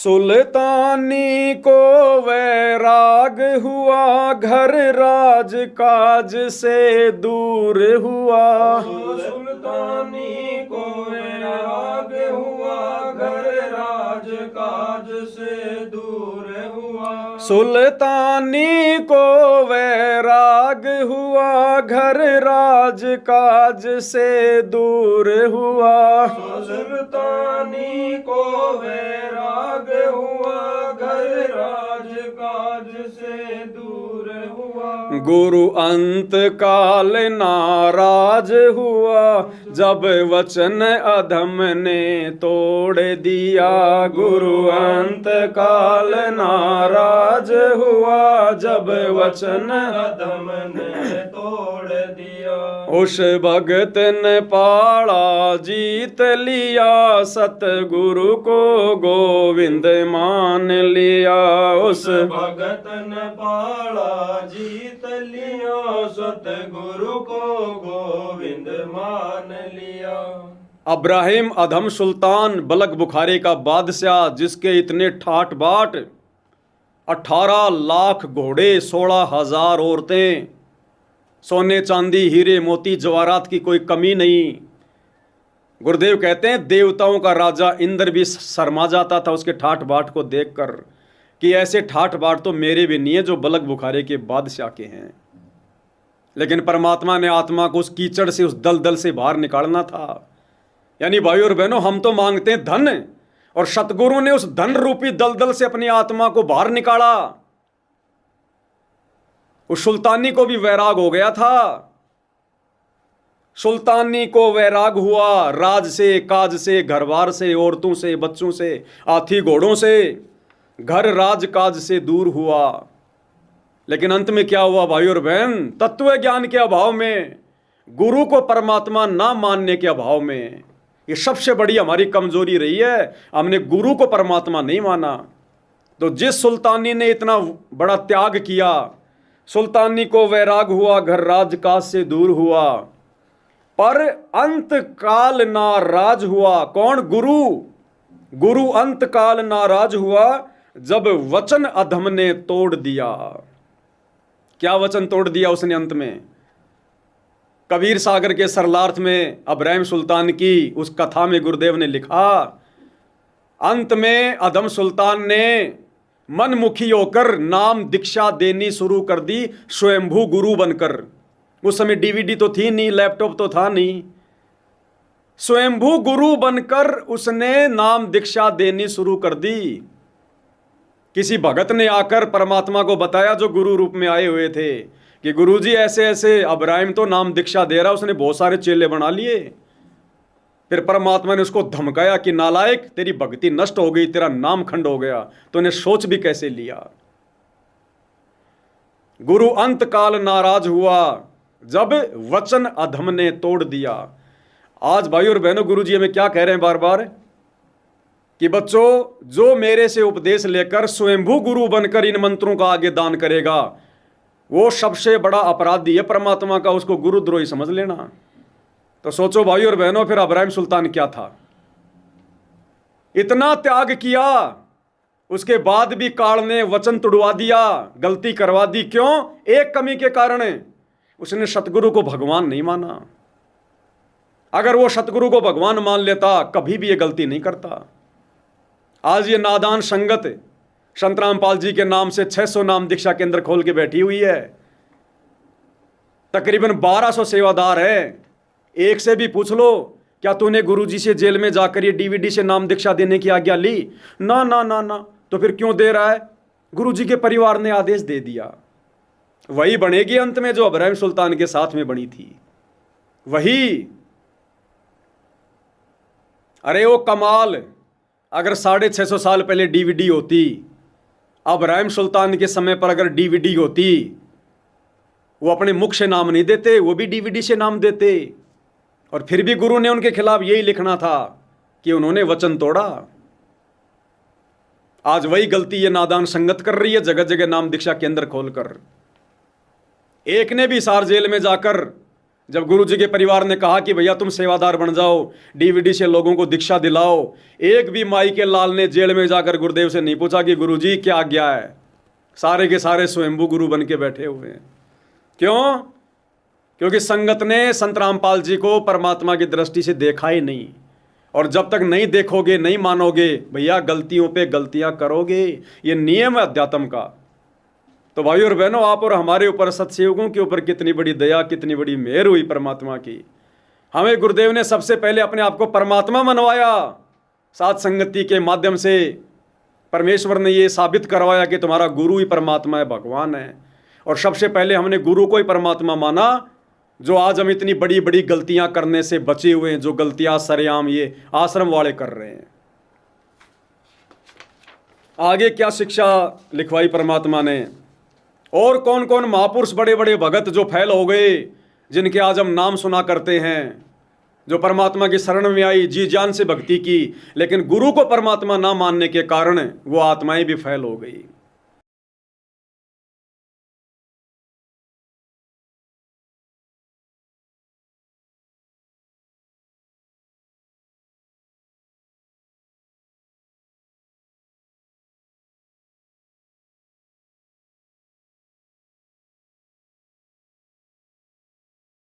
सुल्तानी को वैराग हुआ, घर राज काज से दूर हुआ। सुल्तानी को वैराग हुआ, घर राज काज से दूर हुआ। सुल्तानी को वैराग हुआ, घर राज काज से दूर हुआ। सुल्तानी को वैराग हुआ, घर राज काज से दूर हुआ। गुरु अंत काल नाराज हुआ, जब वचन अधम ने तोड़ दिया। गुरु अंत काल नाराज हुआ, जब वचन अधम ने तोड़ दिया। उस भगत ने पाड़ा जीत लिया, सतगुरु को गोविंद मान लिया। उस भगत ने पाड़ा जीत लिया, सतगुरु को गोविंद मान लिया। अब्राहिम अधम सुल्तान बलक बुखारी का बादशाह, जिसके इतने ठाट बाट, 18 लाख घोड़े, 16,000 औरतें, सोने चांदी हीरे मोती जवाहरात की कोई कमी नहीं। गुरुदेव कहते हैं देवताओं का राजा इंद्र भी शर्मा जाता था उसके ठाट बाट को देखकर कि ऐसे ठाट बाट तो मेरे भी नहीं है जो बलक बुखारे के बादशाह के हैं। लेकिन परमात्मा ने आत्मा को उस कीचड़ से, उस दलदल से बाहर निकालना था। यानी भाई और बहनों, हम तो मांगते हैं धन, और सतगुरु ने उस धन रूपी दलदल से अपनी आत्मा को बाहर निकाला। उस सुल्तानी को भी वैराग हो गया था। सुल्तानी को वैराग हुआ, राज से, काज से, घरबार से, औरतों से, बच्चों से, हाथी घोड़ों से, घर राज काज से दूर हुआ। लेकिन अंत में क्या हुआ भाई और बहन? तत्व ज्ञान के अभाव में, गुरु को परमात्मा ना मानने के अभाव में, ये सबसे बड़ी हमारी कमजोरी रही है। हमने गुरु को परमात्मा नहीं माना। तो जिस सुल्तानी ने इतना बड़ा त्याग किया, सुल्तानी को वैराग हुआ, घर राज काज से दूर हुआ, पर अंत काल नाराज हुआ। कौन? गुरु। गुरु अंत काल नाराज हुआ, जब वचन अधम ने तोड़ दिया। क्या वचन तोड़ दिया उसने अंत में? कबीर सागर के सरलार्थ में अब्राहिम सुल्तान की उस कथा में गुरुदेव ने लिखा, अंत में अधम सुल्तान ने मनमुखी होकर नाम दीक्षा देनी शुरू कर दी, स्वयंभू गुरु बनकर। उस समय डीवीडी तो थी नहीं, लैपटॉप तो था नहीं। स्वयंभू गुरु बनकर उसने नाम दीक्षा देनी शुरू कर दी। किसी भगत ने आकर परमात्मा को बताया, जो गुरु रूप में आए हुए थे, कि गुरुजी ऐसे ऐसे अब्राहिम तो नाम दीक्षा दे रहा, उसने बहुत सारे चेले बना लिए। फिर परमात्मा ने उसको धमकाया कि नालायक, तेरी भक्ति नष्ट हो गई, तेरा नाम खंड हो गया, तो ने सोच भी कैसे लिया। गुरु अंत काल नाराज हुआ, जब वचन अधम ने तोड़ दिया। आज भाई और बहनों, गुरु जी हमें क्या कह रहे हैं बार बार कि बच्चों, जो मेरे से उपदेश लेकर स्वयंभू गुरु बनकर इन मंत्रों का आगे दान करेगा, वो सबसे बड़ा अपराधी है परमात्मा का, उसको गुरुद्रोही समझ लेना। तो सोचो भाई और बहनों, फिर अब्राहिम सुल्तान क्या था? इतना त्याग किया, उसके बाद भी काल ने वचन तुड़वा दिया, गलती करवा दी। क्यों? एक कमी के कारण, उसने सतगुरु को भगवान नहीं माना। अगर वो सतगुरु को भगवान मान लेता, कभी भी ये गलती नहीं करता। आज ये नादान संगत संत रामपाल जी के नाम से 600 नाम दीक्षा केंद्र खोल के बैठी हुई है। तकरीबन 1200 सेवादार है। एक से भी पूछ लो, क्या तूने गुरुजी से जेल में जाकर ये डीवीडी से नाम दीक्षा देने की आज्ञा ली? ना ना ना ना। तो फिर क्यों दे रहा है? गुरुजी के परिवार ने आदेश दे दिया। वही बनेगी अंत में जो अब्राहिम सुल्तान के साथ में बनी थी, वही। अरे वो कमाल, अगर 650 साल पहले डीवीडी होती, अब्राहिम सुल्तान के समय पर अगर डीवीडी होती, वो अपने मुख से नाम नहीं देते, वो भी डीवीडी से नाम देते। और फिर भी गुरु ने उनके खिलाफ यही लिखना था कि उन्होंने वचन तोड़ा। आज वही गलती ये नादान संगत कर रही है, जगह जगह नाम दीक्षा केंद्र खोलकर। एक ने भी सार जेल में जाकर जब गुरु जी के परिवार ने कहा कि भैया तुम सेवादार बन जाओ, डीवीडी से लोगों को दीक्षा दिलाओ, एक भी माई के लाल ने जेल में जाकर गुरुदेव से नहीं पूछा कि गुरु जी क्या आज्ञा है। सारे के सारे स्वयंभू गुरु बन के बैठे हुए हैं। क्यों? क्योंकि संगत ने संत रामपाल जी को परमात्मा की दृष्टि से देखा ही नहीं, और जब तक नहीं देखोगे, नहीं मानोगे, भैया गलतियों पे गलतियां करोगे। ये नियम है अध्यात्म का। तो भाई और बहनों, आप और हमारे ऊपर, सत्सेवकों के ऊपर कितनी बड़ी दया, कितनी बड़ी मेहर हुई परमात्मा की। हमें गुरुदेव ने सबसे पहले अपने आप को परमात्मा मनवाया। साथ संगति के माध्यम से परमेश्वर ने ये साबित करवाया कि तुम्हारा गुरु ही परमात्मा है, भगवान है। और सबसे पहले हमने गुरु को ही परमात्मा माना, जो आज हम इतनी बड़ी बड़ी गलतियां करने से बचे हुए हैं, जो गलतियां सरेआम ये आश्रम वाले कर रहे हैं। आगे क्या शिक्षा लिखवाई परमात्मा ने? और कौन कौन महापुरुष, बड़े बड़े भगत जो फैल हो गए, जिनके आज हम नाम सुना करते हैं, जो परमात्मा की शरण में आई, जी जान से भक्ति की, लेकिन गुरु को परमात्मा ना मानने के कारण वो आत्माएं भी फैल हो गई।